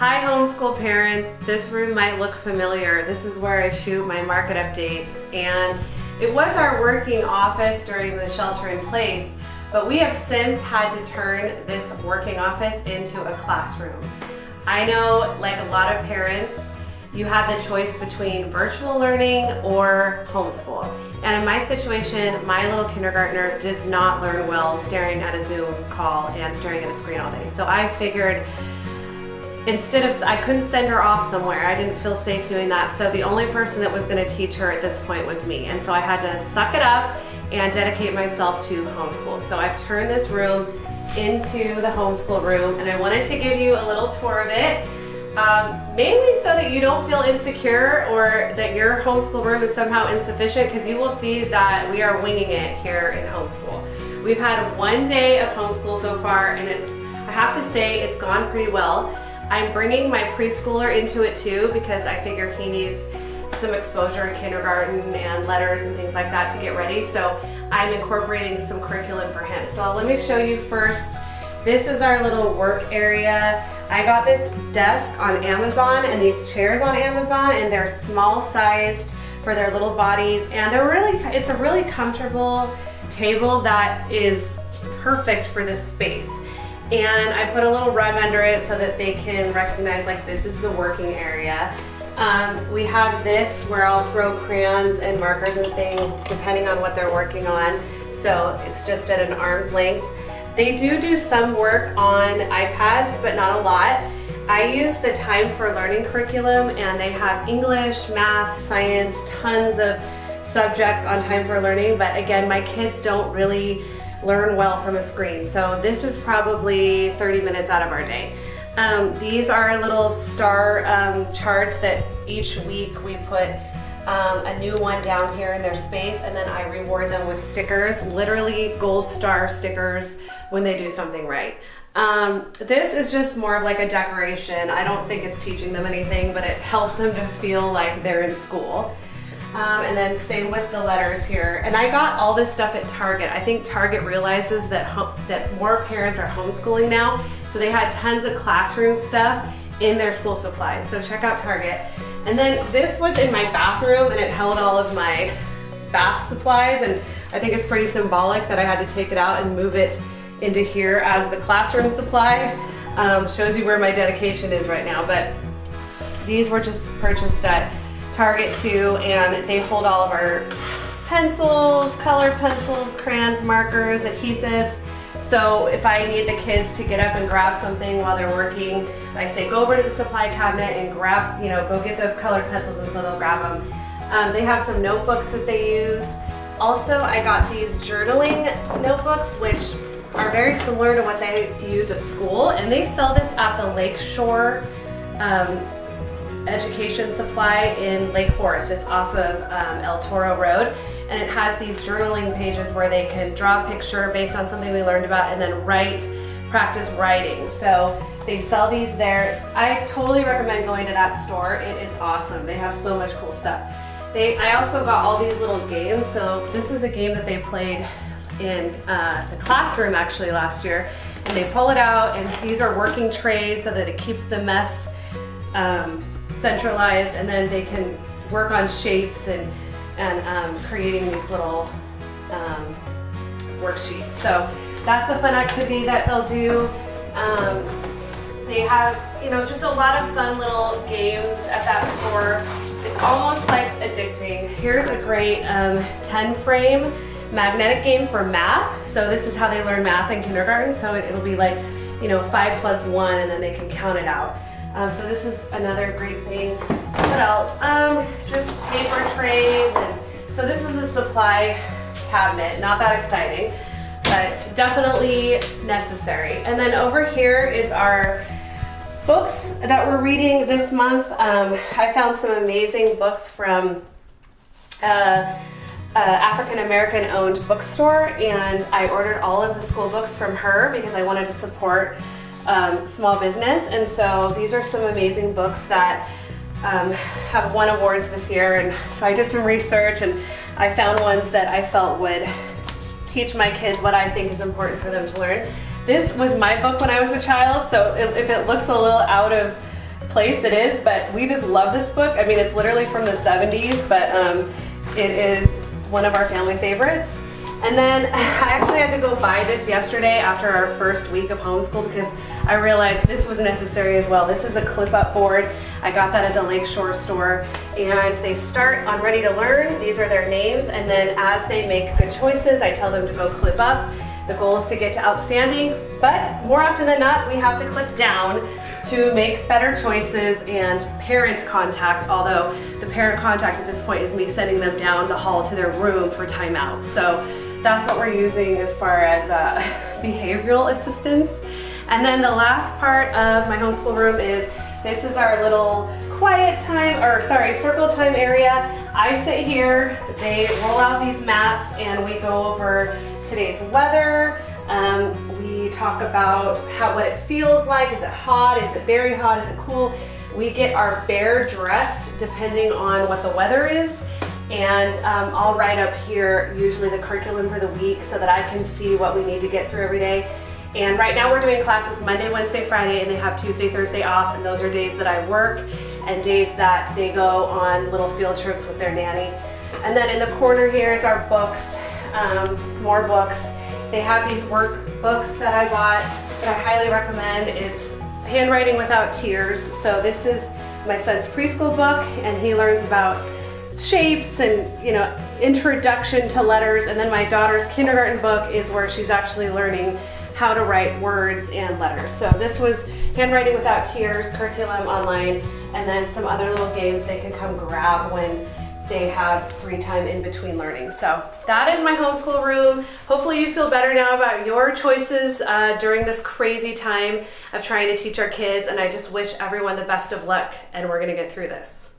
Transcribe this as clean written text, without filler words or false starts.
Hi homeschool parents, this room might look familiar. This is where I shoot my market updates, and it was our working office during the shelter in place, but we have since had to turn this working office into a classroom. I know, like a lot of parents, you have the choice between virtual learning or homeschool. And in my situation, my little kindergartner does not learn well staring at a Zoom call and staring at a screen all day. So I figured I couldn't send her off somewhere. I didn't feel safe doing that. So the only person that was gonna teach her at this point was me. And so I had to suck it up and dedicate myself to homeschool. So I've turned this room into the homeschool room, and I wanted to give you a little tour of it. Mainly so that you don't feel insecure or that your homeschool room is somehow insufficient, because you will see that we are winging it here in homeschool. We've had one day of homeschool so far, and I have to say it's gone pretty well. I'm bringing my preschooler into it too, because I figure he needs some exposure in kindergarten and letters and things like that to get ready. So I'm incorporating some curriculum for him. So let me show you first. This is our little work area. I got this desk on Amazon and these chairs on Amazon, and they're small sized for their little bodies, and it's a really comfortable table that is perfect for this space. And I put a little rug under it so that they can recognize, like, this is the working area. We have this where I'll throw crayons and markers and things depending on what they're working on. So it's just at an arm's length. They do some work on iPads, but not a lot. I use the Time for Learning curriculum, and they have English, math, science, tons of subjects on Time for Learning. But again, my kids don't really learn well from a screen. So this is probably 30 minutes out of our day. These are little star charts that each week we put a new one down here in their space, and then I reward them with stickers, literally gold star stickers when they do something right. This is just more of like a decoration. I don't think it's teaching them anything, but it helps them to feel like they're in school. And then same with the letters here. And I got all this stuff at Target. I think Target realizes that more parents are homeschooling now, so they had tons of classroom stuff in their school supplies. So check out Target. And then this was in my bathroom, and it held all of my bath supplies, and I think it's pretty symbolic that I had to take it out and move it into here as the classroom supply. Shows you where my dedication is right now. But these were just purchased at Target too, and they hold all of our pencils, colored pencils, crayons, markers, adhesives. So if I need the kids to get up and grab something while they're working, I say go over to the supply cabinet and grab, go get the colored pencils, and so they'll grab them. They have some notebooks that they use. Also, I got these journaling notebooks, which are very similar to what they use at school, and they sell this at the Lakeshore Education Supply in Lake Forest. It's off of El Toro Road, and it has these journaling pages where they can draw a picture based on something we learned about, and then practice writing. So they sell these there. I totally recommend going to that store. It is awesome. They have so much cool stuff. I also got all these little games. So this is a game that they played in the classroom actually last year, and they pull it out, and these are working trays so that it keeps the mess centralized, and then they can work on shapes and creating these little worksheets. So that's a fun activity that they'll do. They have, just a lot of fun little games at that store. It's almost like addicting. Here's a great 10-frame magnetic game for math. So this is how they learn math in kindergarten. So it'll be like, 5 plus 1, and then they can count it out. So this is another great thing. What else? Just paper trays. And so this is a supply cabinet. Not that exciting, but definitely necessary. And then over here is our books that we're reading this month. I found some amazing books from African-American owned bookstore, and I ordered all of the school books from her because I wanted to support small business. And so these are some amazing books that have won awards this year, and so I did some research and I found ones that I felt would teach my kids what I think is important for them to learn. This was my book when I was a child, so if it looks a little out of place it is, but we just love this book. I mean, it's literally from the 70s, but it is one of our family favorites. And then I actually had to go buy this yesterday after our first week of homeschool because I realized this was necessary as well. This is a clip-up board. I got that at the Lakeshore store, and they start on Ready to Learn. These are their names, and then as they make good choices, I tell them to go clip up. The goal is to get to outstanding, but more often than not, we have to click down to make better choices and parent contact, although the parent contact at this point is me sending them down the hall to their room for timeouts. So that's what we're using as far as behavioral assistance. And then the last part of my homeschool room is, this is our little quiet time, or sorry, circle time area. I sit here, they roll out these mats, and we go over today's weather. We talk about what it feels like. Is it hot? Is it very hot? Is it cool? We get our bear dressed depending on what the weather is. And I'll write up here usually the curriculum for the week so that I can see what we need to get through every day. And right now we're doing classes Monday, Wednesday, Friday, and they have Tuesday, Thursday off, and those are days that I work and days that they go on little field trips with their nanny. And then in the corner here is our books, more books. They have these workbooks that I bought that I highly recommend. It's Handwriting Without Tears. So this is my son's preschool book, and he learns about shapes and, introduction to letters. And then my daughter's kindergarten book is where she's actually learning how to write words and letters. So this was Handwriting Without Tears, curriculum online, and then some other little games they can come grab when they have free time in between learning. So that is my homeschool room. Hopefully you feel better now about your choices during this crazy time of trying to teach our kids, and I just wish everyone the best of luck, and we're gonna get through this.